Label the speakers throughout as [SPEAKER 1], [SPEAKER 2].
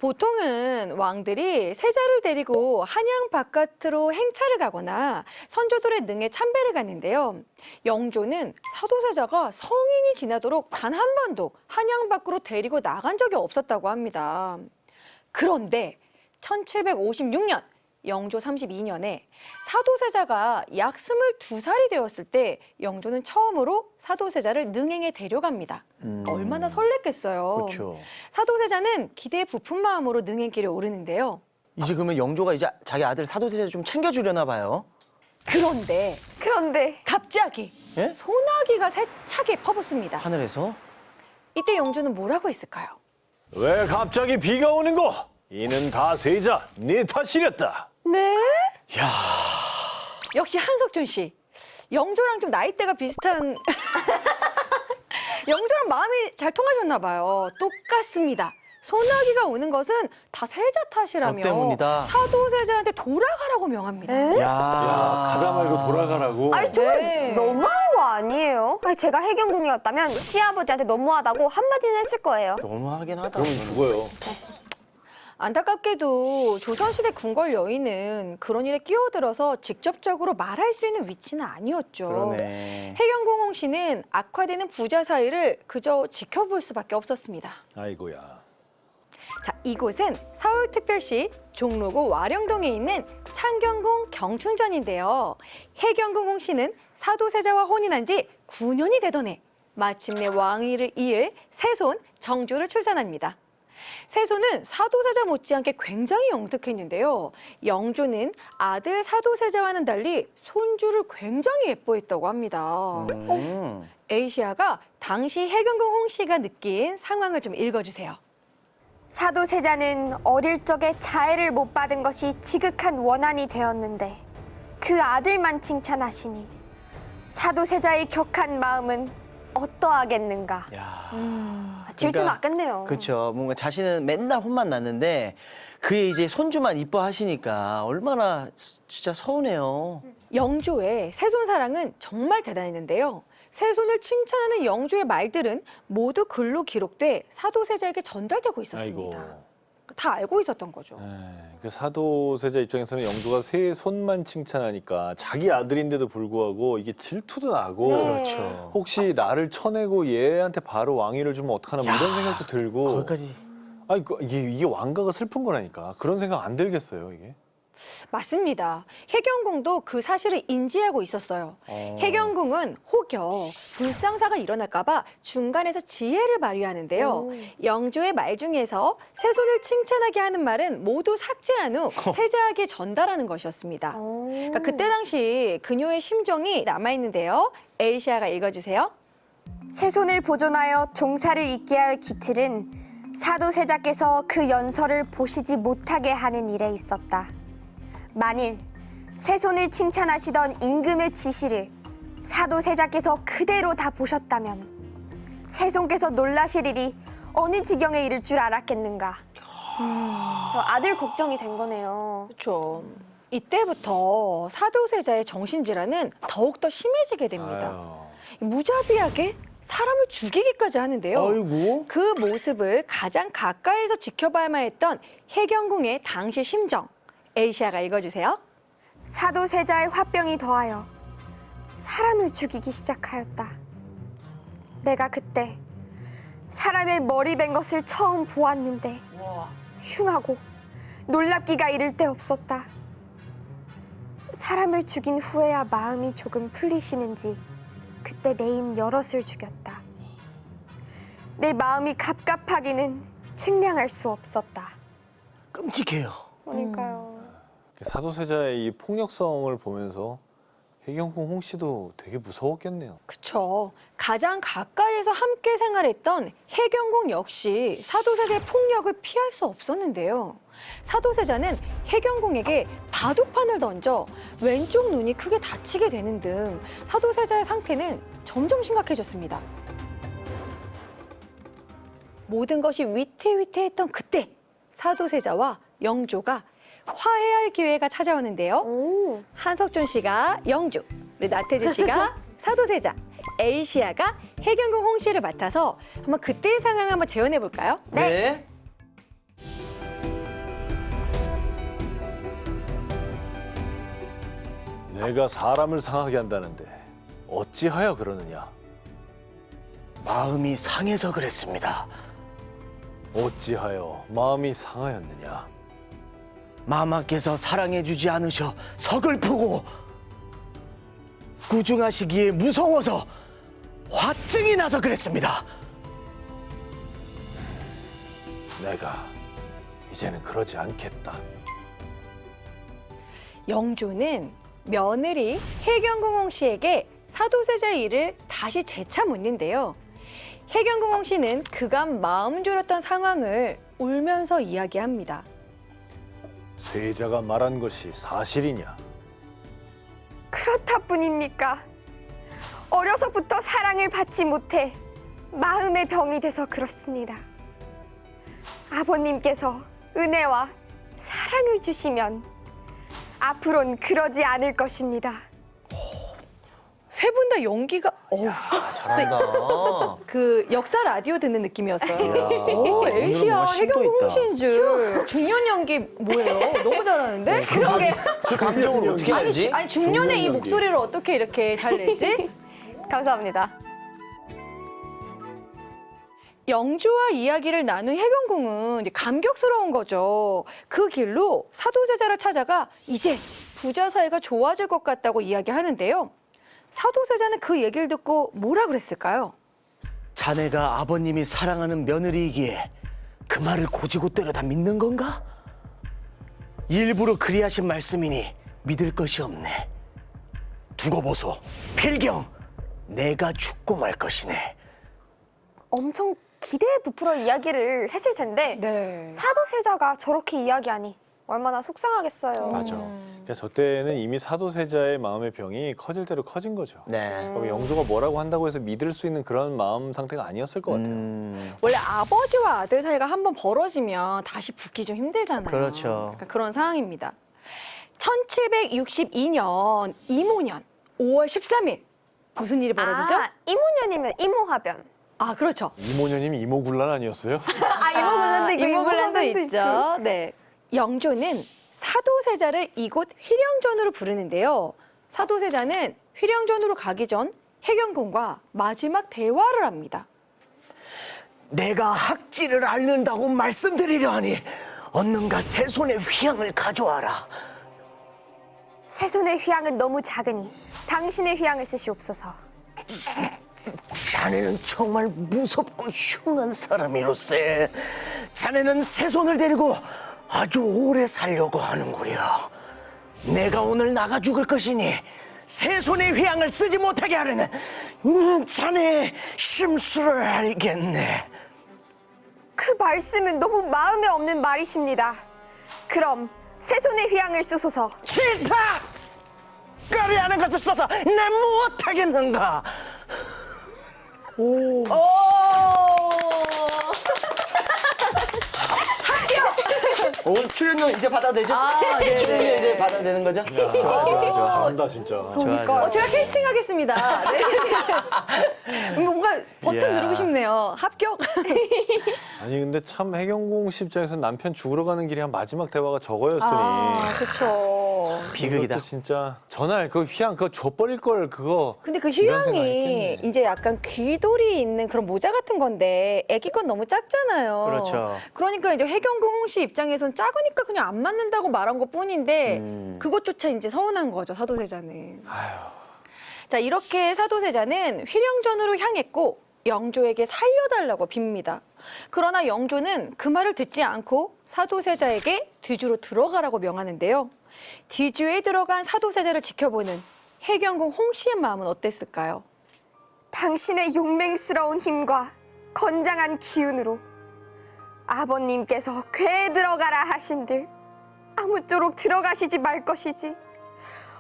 [SPEAKER 1] 보통은 왕들이 세자를 데리고 한양 바깥으로 행차를 가거나 선조들의 능에 참배를 갔는데요. 영조는 사도세자가 성인이 지나도록 단 한 번도 한양 밖으로 데리고 나간 적이 없었다고 합니다. 그런데 1756년 영조 32년에 사도세자가 약 22살이 되었을 때 영조는 처음으로 사도세자를 능행에 데려갑니다. 얼마나 설렜겠어요.
[SPEAKER 2] 그렇죠.
[SPEAKER 1] 사도세자는 기대에 부푼 마음으로 능행길에 오르는데요.
[SPEAKER 2] 이제 그러면 영조가 이제 자기 아들 사도세자 좀 챙겨주려나 봐요.
[SPEAKER 1] 그런데 갑자기
[SPEAKER 2] 예?
[SPEAKER 1] 소나기가 세차게 퍼붓습니다.
[SPEAKER 2] 하늘에서?
[SPEAKER 1] 이때 영조는 뭐라고 했을까요?
[SPEAKER 3] 왜 갑자기 비가 오는 거? 이는 다 세자 네 탓이랬다.
[SPEAKER 1] 네?
[SPEAKER 2] 야,
[SPEAKER 1] 역시 한석준 씨. 영조랑 좀 나이대가 비슷한 영조랑 마음이 잘 통하셨나 봐요. 똑같습니다. 소나기가 오는 것은 다 세자 탓이라며
[SPEAKER 2] 너 때문이다.
[SPEAKER 1] 사도세자한테 돌아가라고 명합니다.
[SPEAKER 2] 야,
[SPEAKER 3] 야, 가다 말고 돌아가라고.
[SPEAKER 4] 아니 정말
[SPEAKER 1] 네.
[SPEAKER 4] 너무한 거 아니에요? 아니, 제가 해경궁이었다면 시아버지한테 너무하다고 한마디는 했을 거예요.
[SPEAKER 2] 너무하긴 하다.
[SPEAKER 3] 그러면 죽어요.
[SPEAKER 1] 안타깝게도 조선시대 궁궐 여인은 그런 일에 끼어들어서 직접적으로 말할 수 있는 위치는 아니었죠.
[SPEAKER 2] 그러네.
[SPEAKER 1] 해경궁 홍씨는 악화되는 부자 사이를 그저 지켜볼 수밖에 없었습니다.
[SPEAKER 3] 아이고야.
[SPEAKER 1] 자, 이곳은 서울특별시 종로구 와령동에 있는 창경궁 경춘전인데요. 해경궁 홍씨는 사도세자와 혼인한 지 9년이 되던 해 마침내 왕위를 이을 세손 정조를 출산합니다. 세손은 사도세자 못지않게 굉장히 영특했는데요. 영조는 아들 사도세자와는 달리 손주를 굉장히 예뻐했다고 합니다. 에이시아가 당시 해경궁 홍씨가 느낀 상황을 좀 읽어주세요.
[SPEAKER 4] 사도세자는 어릴 적에 자애를 못 받은 것이 지극한 원한이 되었는데 그 아들만 칭찬하시니 사도세자의 격한 마음은 어떠하겠는가.
[SPEAKER 2] 야.
[SPEAKER 4] 질투
[SPEAKER 2] 그러니까
[SPEAKER 4] 났겠네요.
[SPEAKER 2] 그렇죠. 뭔가 자신은 맨날 혼만 났는데 그의 이제 손주만 이뻐하시니까 얼마나 진짜 서운해요.
[SPEAKER 1] 영조의 세손 사랑은 정말 대단했는데요. 세손을 칭찬하는 영조의 말들은 모두 글로 기록돼 사도세자에게 전달되고 있었습니다.
[SPEAKER 3] 아이고.
[SPEAKER 1] 다 알고 있었던 거죠.
[SPEAKER 3] 그 사도세자 입장에서는 영조가 세 손만 칭찬하니까 자기 아들인데도 불구하고 이게 질투도 나고
[SPEAKER 4] 네.
[SPEAKER 2] 그렇죠.
[SPEAKER 3] 혹시 나를 쳐내고 얘한테 바로 왕위를 주면 어떡하나 뭐 이런 생각도 들고
[SPEAKER 2] 거기까지.
[SPEAKER 3] 아니 이게 왕가가 슬픈 거라니까 그런 생각 안 들겠어요 이게.
[SPEAKER 1] 맞습니다. 해경궁도 그 사실을 인지하고 있었어요. 해경궁은 혹여 불상사가 일어날까 봐 중간에서 지혜를 발휘하는데요. 영조의 말 중에서 세손을 칭찬하게 하는 말은 모두 삭제한 후 세자에게 전달하는 것이었습니다. 그러니까 그때 당시 그녀의 심정이 남아있는데요. 에이시아가 읽어주세요.
[SPEAKER 4] 세손을 보존하여 종사를 잊게 할 기틀은 사도세자께서 그 연설을 보시지 못하게 하는 일에 있었다. 만일 세손을 칭찬하시던 임금의 지시를 사도세자께서 그대로 다 보셨다면 세손께서 놀라실 일이 어느 지경에 이를 줄 알았겠는가. 저 아들 걱정이 된 거네요.
[SPEAKER 1] 그렇죠. 이때부터 사도세자의 정신질환은 더욱더 심해지게 됩니다. 무자비하게 사람을 죽이기까지 하는데요.
[SPEAKER 2] 아이고.
[SPEAKER 1] 그 모습을 가장 가까이서 지켜봐야만 했던 해경궁의 당시 심정. 에이시아가 읽어주세요.
[SPEAKER 4] 사도세자의 화병이 더하여 사람을 죽이기 시작하였다. 내가 그때 사람의 머리 벤 것을 처음 보았는데 흉하고 놀랍기가 이를 데 없었다. 사람을 죽인 후에야 마음이 조금 풀리시는지 그때 내 입 여럿을 죽였다. 내 마음이 갑갑하기는 측량할 수 없었다.
[SPEAKER 2] 끔찍해요.
[SPEAKER 4] 그러니까요.
[SPEAKER 3] 사도세자의 이 폭력성을 보면서 해경궁 홍씨도 되게 무서웠겠네요.
[SPEAKER 1] 그쵸. 가장 가까이에서 함께 생활했던 해경궁 역시 사도세자의 폭력을 피할 수 없었는데요. 사도세자는 해경궁에게 바둑판을 던져 왼쪽 눈이 크게 다치게 되는 등 사도세자의 상태는 점점 심각해졌습니다. 모든 것이 위태위태했던 그때 사도세자와 영조가 화해할 기회가 찾아오는데요. 한석준 씨가 영조, 나태주 씨가 사도세자, 에이시아가 해경궁 홍씨를 맡아서 한번 그때의 상황을 한번 재현해 볼까요?
[SPEAKER 2] 네.
[SPEAKER 3] 내가 사람을 상하게 한다는데 어찌하여 그러느냐?
[SPEAKER 2] 마음이 상해서 그랬습니다.
[SPEAKER 3] 어찌하여 마음이 상하였느냐?
[SPEAKER 2] 마마께서 사랑해주지 않으셔 서글프고 구중하시기에 무서워서 화증이 나서 그랬습니다.
[SPEAKER 3] 내가 이제는 그러지 않겠다.
[SPEAKER 1] 영조는 며느리 혜경궁홍 씨에게 사도세자의 일을 다시 재차 묻는데요. 혜경궁홍 씨는 그간 마음 졸였던 상황을 울면서 이야기합니다.
[SPEAKER 3] 세자가 말한 것이 사실이냐?
[SPEAKER 4] 그렇다 뿐입니까? 어려서부터 사랑을 받지 못해 마음의 병이 돼서 그렇습니다. 아버님께서 은혜와 사랑을 주시면 앞으로는 그러지 않을 것입니다.
[SPEAKER 1] 세 분 다 연기가
[SPEAKER 2] 잘한다.
[SPEAKER 1] 그 역사 라디오 듣는 느낌이었어요.
[SPEAKER 2] 이야,
[SPEAKER 1] 오,
[SPEAKER 2] 오늘은
[SPEAKER 1] 에이시야
[SPEAKER 2] 뭔가 심도
[SPEAKER 1] 혜경궁
[SPEAKER 2] 있다.
[SPEAKER 1] 씨인 줄. 중년 연기 뭐예요? 너무 잘하는데? 그러게.
[SPEAKER 2] 그 감정을 어떻게 알지?
[SPEAKER 1] 아니 중년의 이
[SPEAKER 3] 중년 연기.
[SPEAKER 1] 목소리를 어떻게 이렇게 잘 내지?
[SPEAKER 4] 감사합니다.
[SPEAKER 1] 영조와 이야기를 나눈 혜경궁은 이제 감격스러운 거죠. 그 길로 사도세자를 찾아가 이제 부자 사이가 좋아질 것 같다고 이야기하는데요. 사도세자는 그 얘기를 듣고 뭐라 그랬을까요?
[SPEAKER 2] 자네가 아버님이 사랑하는 며느리이기에 그 말을 고지고대로 다 믿는 건가? 일부러 그리하신 말씀이니 믿을 것이 없네. 두고 보소. 필경, 내가 죽고 말 것이네.
[SPEAKER 4] 엄청 기대에 부풀어 이야기를 했을 텐데
[SPEAKER 1] 네.
[SPEAKER 4] 사도세자가 저렇게 이야기하니 얼마나 속상하겠어요.
[SPEAKER 3] 맞아. 그러니까 저 때는 이미 사도세자의 마음의 병이 커질 대로 커진 거죠.
[SPEAKER 2] 네.
[SPEAKER 3] 그럼 영조가 뭐라고 한다고 해서 믿을 수 있는 그런 마음 상태가 아니었을 것 같아요.
[SPEAKER 1] 원래 아버지와 아들 사이가 한번 벌어지면 다시 붙기 좀 힘들잖아요.
[SPEAKER 2] 그렇죠.
[SPEAKER 1] 그러니까 그런 상황입니다. 1762년 이모년 5월 13일 무슨 일이 벌어지죠?
[SPEAKER 4] 이모년이면 이모화변.
[SPEAKER 1] 아, 그렇죠.
[SPEAKER 3] 이모녀님이 이모군란 아니었어요?
[SPEAKER 4] 이모군란도 있고
[SPEAKER 1] 이모군란도
[SPEAKER 4] 이모화변도
[SPEAKER 1] 있죠. 네. 영조는 사도세자를 이곳 휘령전으로 부르는데요. 사도세자는 휘령전으로 가기 전 혜경궁과 마지막 대화를 합니다.
[SPEAKER 2] 내가 학지를 앓는다고 말씀드리려 하니 얻는가 세 손의 휘양을 가져와라.
[SPEAKER 4] 세 손의 휘양은 너무 작으니 당신의 휘양을 쓰시옵소서.
[SPEAKER 2] 자네는 정말 무섭고 흉한 사람이로세. 자네는 세 손을 데리고 아주 오래 살려고 하는구려. 내가 오늘 나가 죽을 것이니 세 손의 휘양을 쓰지 못하게 하려는 자네의 심수를 알겠네.
[SPEAKER 4] 그 말씀은 너무 마음에 없는 말이십니다. 그럼 세 손의 휘양을 쓰소서.
[SPEAKER 2] 싫다! 까리하는 것을 써서 내 못하겠는가? 오. 오늘 출연료 이제 받아도 되죠?
[SPEAKER 1] 네네.
[SPEAKER 2] 출연료 이제 받아도 되는 거죠?
[SPEAKER 3] 잘한다 진짜.
[SPEAKER 2] 좋아요.
[SPEAKER 1] 제가 캐스팅하겠습니다. 네. 뭔가 버튼
[SPEAKER 3] 이야.
[SPEAKER 1] 누르고 싶네요. 합격.
[SPEAKER 3] 아니 근데 참 혜경궁 씨 입장에서 남편 죽으러 가는 길이 한 마지막 대화가 저거였으니
[SPEAKER 1] 그렇죠.
[SPEAKER 2] 비극이다.
[SPEAKER 3] 이것도 진짜 전날 그 휘양 그거 줘버릴 걸 그거.
[SPEAKER 1] 근데 그
[SPEAKER 3] 이런 생각이
[SPEAKER 1] 휴양이
[SPEAKER 3] 있겠네.
[SPEAKER 1] 이제 약간 귀돌이 있는 그런 모자 같은 건데 애기 건 너무 작잖아요.
[SPEAKER 2] 그렇죠.
[SPEAKER 1] 그러니까 이제 혜경궁 씨 입장에선 작으니까 그냥 안 맞는다고 말한 것 뿐인데 그것조차 이제 서운한 거죠, 사도세자는.
[SPEAKER 3] 아유.
[SPEAKER 1] 자, 이렇게 사도세자는 휘령전으로 향했고 영조에게 살려달라고 빕니다. 그러나 영조는 그 말을 듣지 않고 사도세자에게 뒤주로 들어가라고 명하는데요. 뒤주에 들어간 사도세자를 지켜보는 혜경궁 홍 씨의 마음은 어땠을까요?
[SPEAKER 4] 당신의 용맹스러운 힘과 건장한 기운으로 아버님께서 궤에 들어가라 하신들 아무쪼록 들어가시지 말 것이지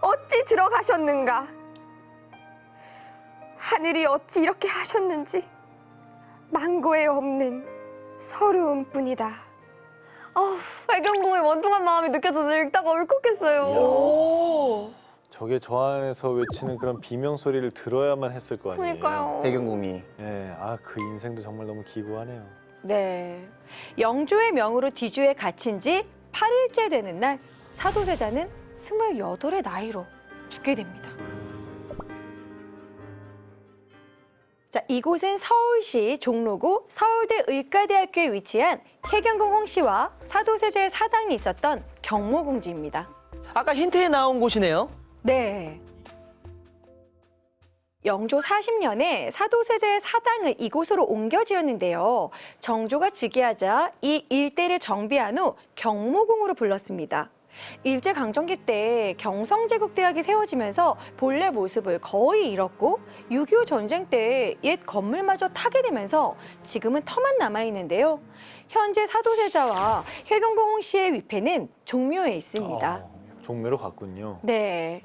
[SPEAKER 4] 어찌 들어가셨는가? 하늘이 어찌 이렇게 하셨는지 망고에 없는 서러움뿐이다. 혜경궁의 원통한 마음이 느껴져서 읽다가 울컥했어요.
[SPEAKER 1] 오.
[SPEAKER 3] 저게 저 안에서 외치는 그런 비명 소리를 들어야만 했을 거 아니에요.
[SPEAKER 4] 그러니까요.
[SPEAKER 2] 배경궁이.
[SPEAKER 3] 예, 그 인생도 정말 너무 기구하네요.
[SPEAKER 1] 네. 영조의 명으로 뒤주에 갇힌 지 8일째 되는 날 사도세자는 28의 나이로 죽게 됩니다. 자, 이곳은 서울시 종로구 서울대 의과대학교에 위치한 혜경궁 홍씨와 사도세자의 사당이 있었던 경모궁지입니다.
[SPEAKER 2] 아까 힌트에 나온 곳이네요.
[SPEAKER 1] 네. 영조 40년에 사도세자의 사당을 이곳으로 옮겨 지었는데요. 정조가 즉위하자 이 일대를 정비한 후 경모궁으로 불렀습니다. 일제강점기 때 경성제국대학이 세워지면서 본래 모습을 거의 잃었고 6.25 전쟁 때 옛 건물마저 타게 되면서 지금은 터만 남아있는데요. 현재 사도세자와 혜경궁 홍씨의 위패는 종묘에 있습니다.
[SPEAKER 3] 종묘로 갔군요.
[SPEAKER 1] 네.